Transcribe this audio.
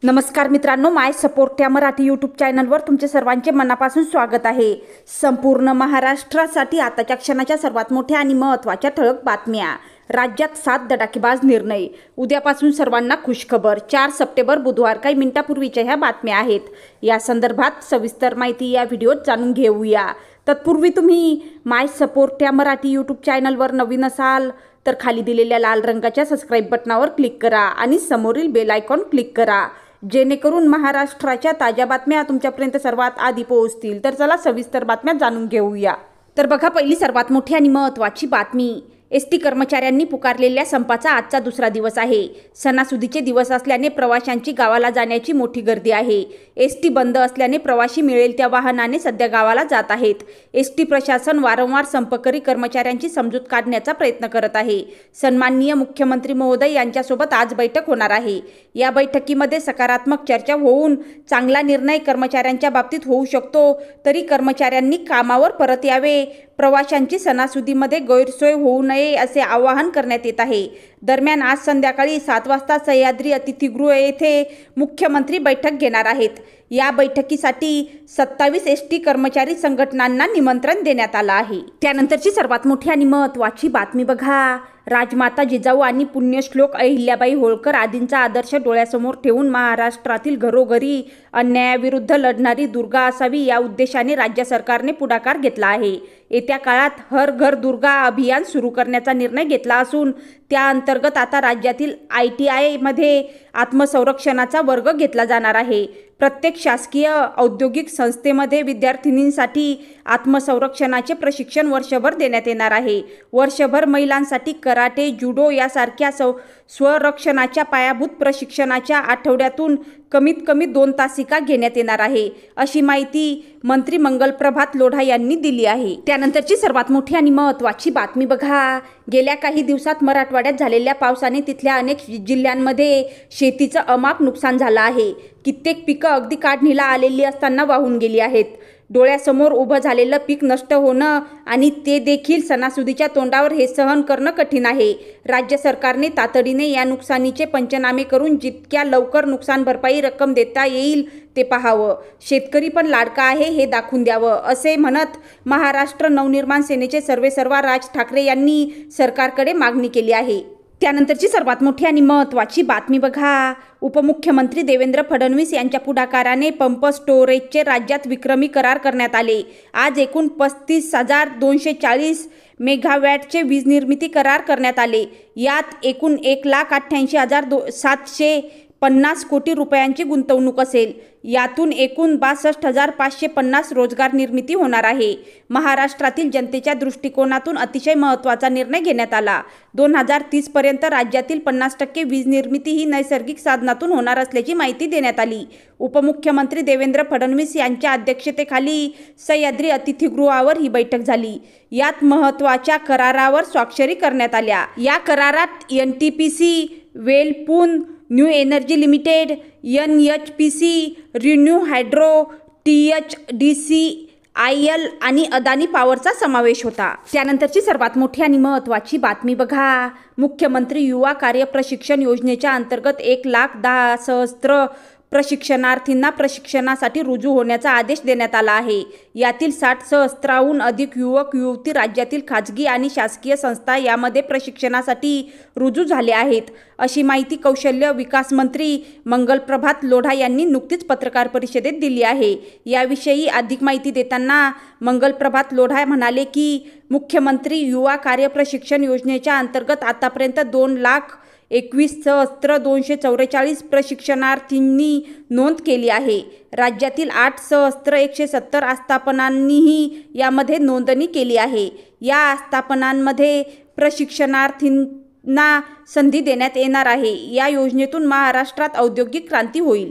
नमस्कार मित्रांनो, माय सपोर्ट या मराठी यूट्यूब चॅनलवर तुमचे सर्वांचे मनापासून स्वागत आहे। संपूर्ण महाराष्ट्रासाठी आताच्या क्षणाच्या सर्वात मोठ्या आणि महत्त्वाच्या ठळक बातम्या। राज्यात 7 धडाकेबाज निर्णय, उद्यापासून सर्वांना खुशखबर। 4 सप्टेंबर बुधवार, काही मिनिटांपूर्वीच्या ह्या बातम्या आहेत। या संदर्भात सविस्तर माहिती या व्हिडिओत जाणून घेऊया। तत्पूर्वी तुम्ही माय सपोर्ट या मराठी यूट्यूब चॅनलवर नवीन असाल तर खाली दिलेल्या लाल रंगाच्या सबस्क्राइब बटनावर क्लिक करा आणि समोरील बेल आयकॉन क्लिक करा, जेणेकरून महाराष्ट्राच्या ताज्या बातम्या तुमच्यापर्यंत सर्वात आधी पोहोचतील। तर चला सविस्तर बातम्या जाणून घेऊया। तर बघा, पहिली सर्वात मोठी आणि महत्त्वाची बातमी। एसटी कर्मचाऱ्यांनी पुकारलेल्या संपाचा आजचा दुसरा दिवस आहे। सणासुदीचे दिवस असल्याने प्रवाशांची गावाला जाण्याची मोठी गर्दी आहे। एसटी बंद असल्याने प्रवासी मिळेल त्या वाहनाने सध्या गावाला जात आहेत। एसटी प्रशासन वारंवार संपकरी कर्मचाऱ्यांची समजूत काढण्याचा प्रयत्न करत आहे। सन्माननीय मुख्यमंत्री महोदय यांच्यासोबत आज बैठक होणार आहे। या बैठकीमध्ये सकारात्मक चर्चा होऊन चांगला निर्णय कर्मचाऱ्यांच्या बाबतीत होऊ शकतो। तरी कर्मचाऱ्यांनी कामावर परत यावे, प्रवाशांची सणासुदीमध्ये गैरसोय होऊ नये असे आवाहन करण्यात येत आहे। दरम्यान आज संध्याकाळी 7 वाजता सह्याद्री अतिथीगृह येथे मुख्यमंत्री बैठक घेणार आहेत। या बैठकीसाठी 27 एसटी कर्मचारी संघटनांना निमंत्रण देण्यात आलं आहे। त्यानंतरची सर्वात मोठी आणि महत्त्वाची बातमी बघा। राजमाता जिजाऊ आणि पुण्यश्लोक अहिल्याबाई होळकर आदींचा आदर्श डोळ्यासमोर ठेवून महाराष्ट्रातील घरोघरी अन्यायाविरुद्ध लढणारी दुर्गा असावी, या उद्देशाने राज्य सरकारने पुढाकार घेतला आहे। येत्या काळात हर घर दुर्गा अभियान सुरू करण्याचा निर्णय घेतला असून त्या अंतर्गत आता राज्यातील ITI मध्ये आत्मसंरक्षणाचा वर्ग घेतला जाणार आहे। प्रत्येक शासकीय औद्योगिक संस्थेमध्ये विद्यार्थिनींसाठी आत्मसंरक्षणाचे प्रशिक्षण वर्षभर देण्यात येणार आहे। वर्षभर महिलांसाठी कराटे, जुडो यासारख्या स्वरक्षणाच्या पायाभूत प्रशिक्षणाच्या आठवड्यातून कमीत कमी 2 तासिका घेण्यात येणार आहे, अशी माहिती मंत्री मंगलप्रभात लोढा यांनी दिली आहे। त्यानंतरची सर्वात मोठी आणि महत्त्वाची बातमी बघा। गेल्या काही दिवसात मराठवाड्यात झालेल्या पावसाने तिथल्या अनेक जिल्ह्यांमध्ये शेतीचं अमाप नुकसान झालं आहे। कित्येक पिकं अगदी काढणीला आलेली असताना वाहून गेली आहेत। डोळ्यासमोर उभं झालेलं पीक नष्ट होणं आणि ते देखील सणासुदीच्या तोंडावर हे सहन करणं कठीण आहे। राज्य सरकारने तातडीने या नुकसानीचे पंचनामे करून जितक्या लवकर नुकसान भरपाई रक्कम देता येईल ते पाहावं। शेतकरी पण लाडका आहे हे दाखवून द्यावं, असे म्हणत महाराष्ट्र नवनिर्माण सेनेचे सर्वेसर्वा राज ठाकरे यांनी सरकारकडे मागणी केली आहे। त्यानंतरची सर्वात मोठी आणि महत्त्वाची बातमी बघा। उपमुख्यमंत्री देवेंद्र फडणवीस यांच्या पुढाकाराने पंप स्टोरेजचे राज्यात विक्रमी करार करण्यात आले। आज एकूण 35,240 मेगावॅटचे वीज निर्मिती करार करण्यात आले। यात एकूण 1,88,750 कोटी रुपयांची गुंतवणूक असेल। यातून एकूण 62,550 रोजगार निर्मिती होणार आहे। महाराष्ट्रातील जनतेच्या दृष्टिकोनातून अतिशय महत्त्वाचा निर्णय घेण्यात आला। 2030 पर्यंत राज्यातील 50% वीज निर्मिती ही नैसर्गिक साधनातून होणार असल्याची माहिती देण्यात आली। उपमुख्यमंत्री देवेंद्र फडणवीस यांच्या अध्यक्षतेखाली सह्याद्री अतिथीगृहावर ही बैठक झाली। यात महत्त्वाच्या करारावर स्वाक्षरी करण्यात आल्या। या करारात NTPC, वेलपूल, new energy limited, NHPC, renew hydro, THDCIL आणि अदानी पॉवरचा समावेश होता। त्यानंतरची सर्वात मोठी आणि महत्त्वाची बातमी बघा। मुख्यमंत्री युवा कार्य प्रशिक्षण योजनेच्या अंतर्गत 1,10,000 प्रशिक्षणार्थींना प्रशिक्षणासाठी रुजू होण्याचा आदेश देण्यात आला आहे। यातील 60,000हून अधिक युवक युवती राज्यातील खाजगी आणि शासकीय संस्था यामध्ये प्रशिक्षणासाठी रुजू झाले आहेत, अशी माहिती कौशल्य विकास मंत्री मंगलप्रभात लोढा यांनी नुकतीच पत्रकार परिषदेत दिली आहे। याविषयी अधिक माहिती देताना मंगलप्रभात लोढा म्हणाले की मुख्यमंत्री युवा कार्य प्रशिक्षण योजनेच्या अंतर्गत आतापर्यंत 2,21,244 प्रशिक्षणार्थींनी नोंद केली आहे। राज्यातील 8,170 आस्थापनांनीही यामध्ये नोंदणी केली आहे। या आस्थापनांमध्ये प्रशिक्षणार्थींना संधी देण्यात येणार आहे। या योजनेतून महाराष्ट्रात औद्योगिक क्रांती होईल।